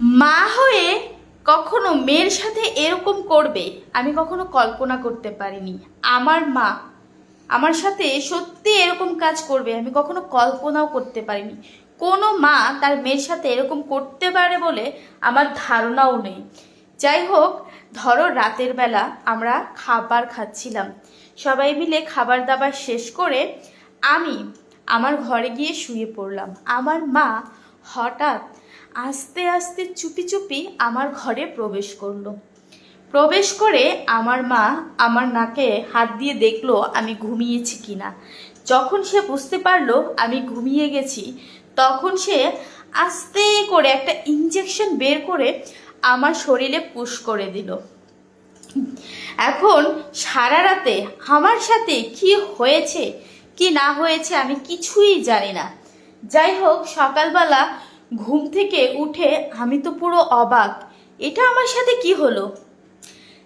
মা হয়ে কখনো মেয়ের সাথে এরকম করবে আমি কখনো কল্পনা করতে পারিনি। আমার মা আমার সাথে সত্যি এরকম কাজ করবে আমি কখনো কল্পনাও করতে পারিনি। কোনো মা তার মেয়ের সাথে এরকম করতে পারে বলে আমার ধারণাও নেই। যাই হোক, ধরো রাতের বেলা আমরা খাবার খাচ্ছিলাম, সবাই মিলে খাবার দাবার শেষ করে আমি আমার ঘরে গিয়ে শুয়ে পড়লাম। আমার মা হঠাৎ আস্তে আস্তে চুপি চুপি আমার ঘরে প্রবেশ করলো। প্রবেশ করে আমার মা আমার নাকে হাত দিয়ে দেখলো আমি ঘুমিয়েছি কিনা। যখন সে বুঝতে পারলো আমি ঘুমিয়ে গেছি, তখন সে আস্তে করে একটা ইঞ্জেকশন বের করে আমার শরীরে পুশ করে দিল। এখন সারা রাতে আমার সাথে কি হয়েছে কি না হয়েছে আমি কিছুই জানি না। যাই হোক, সকালবেলা ঘুম থেকে উঠে আমি তো পুরো অবাক, এটা আমার সাথে কি হলো।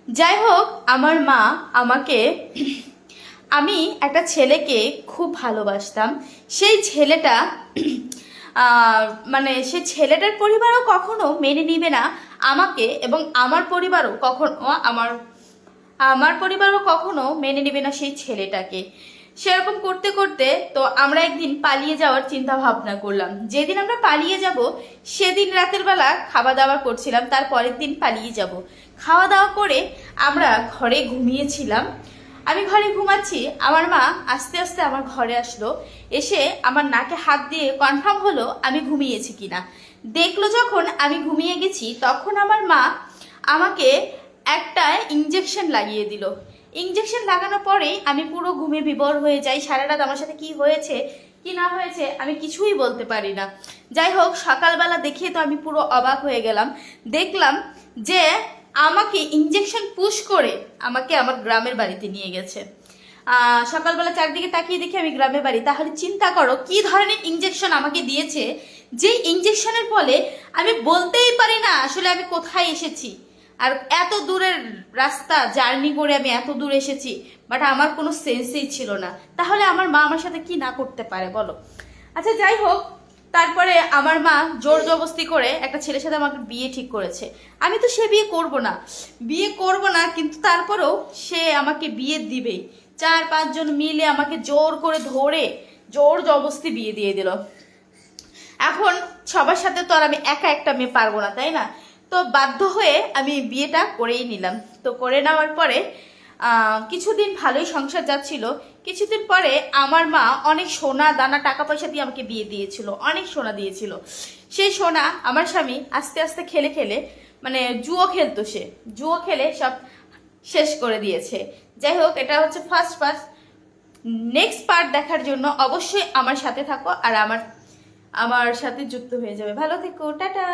যাই হোক, আমার মা আমাকে, আমি একটা ছেলেকে খুব ভালোবাসতাম। সেই ছেলেটা মানে সেই ছেলেটার পরিবারও কখনো মেনে নিবে না আমাকে, এবং আমার পরিবারও কখনো মেনে নেবে না সেই ছেলেটাকে। সেরকম করতে করতে তো আমরা একদিন পালিয়ে যাওয়ার চিন্তা ভাবনা করলাম। যেদিন আমরা পালিয়ে যাব সেদিন রাতের বেলা খাওয়া দাওয়া করছিলাম, তার পরের দিন পালিয়ে যাব। খাওয়া দাওয়া করে আমরা ঘরে ঘুমিয়েছিলাম। আমি ঘরে ঘুমাচ্ছি, আমার মা আস্তে আস্তে আমার ঘরে আসলো। এসে আমার নাকে হাত দিয়ে কনফার্ম হলো আমি ঘুমিয়েছি কিনা। দেখলো যখন আমি ঘুমিয়ে গেছি, তখন আমার মা আমাকে একটা ইঞ্জেকশন লাগিয়ে দিল। ইঞ্জেকশন লাগানোর পরেই আমি পুরো ঘুমে বিভোর হয়ে যাই। সারা রাত আমার সাথে কি হয়েছে কি না হয়েছে আমি কিছুই বলতে পারি না। যাই হোক, সকালবেলা দেখে তো আমি পুরো অবাক হয়ে গেলাম। দেখলাম যে আমাকে ইঞ্জেকশন পুশ করে আমাকে আমার গ্রামের বাড়িতে নিয়ে গেছে। সকালবেলা চারদিকে তাকিয়ে দেখি আমি গ্রামের বাড়ি। তাহলে চিন্তা করো কি ধরনের ইঞ্জেকশন আমাকে দিয়েছে, যে ইঞ্জেকশনের ফলে আমি বলতেই পারি না আসলে আমি কোথায় এসেছি। আর এত দূরের রাস্তা জার্নি করে আমি এত দূর এসেছি, বাট আমার কোনো সেন্সই ছিল না। তাহলে আমার মা আমার সাথে কি না করতে পারে বলো। আচ্ছা, যাই হোক, তারপরে আমার মা জোর জবরদস্তি করে একটা ছেলের সাথে আমাকে বিয়ে ঠিক করেছে। আমি তো সে বিয়ে করব না, কিন্তু তারপরেও সে আমাকে বিয়ে দিবেই। 4-5 জন মিলে আমাকে জোর করে ধরে জোর জবরদস্তি বিয়ে দিয়ে দিল। এখন সবার সাথে তো আর আমি একা একটা মেয়ে পারবো না, তাই না? তো বাধ্য হয়ে আমি বিয়েটা করেই নিলাম। তো করে নেওয়ার পরে কিছুদিন ভালোই সংসার যাচ্ছিল। কিছুদিন পরে আমার মা অনেক সোনা দানা টাকা পয়সা দিয়ে আমাকে বিয়ে দিয়েছিল, অনেক সোনা দিয়েছিল। সেই সোনা আমার স্বামী আস্তে আস্তে খেলে খেলে, মানে জুয়ো খেলতো, সে জুয়ো খেলে সব শেষ করে দিয়েছে। যাই হোক, এটা হচ্ছে ফার্স্ট পার্ট। নেক্সট পার্ট দেখার জন্য অবশ্যই আমার সাথে থাকো আর আমার সাথে যুক্ত হয়ে যাবে। ভালো থেকো, টাটা।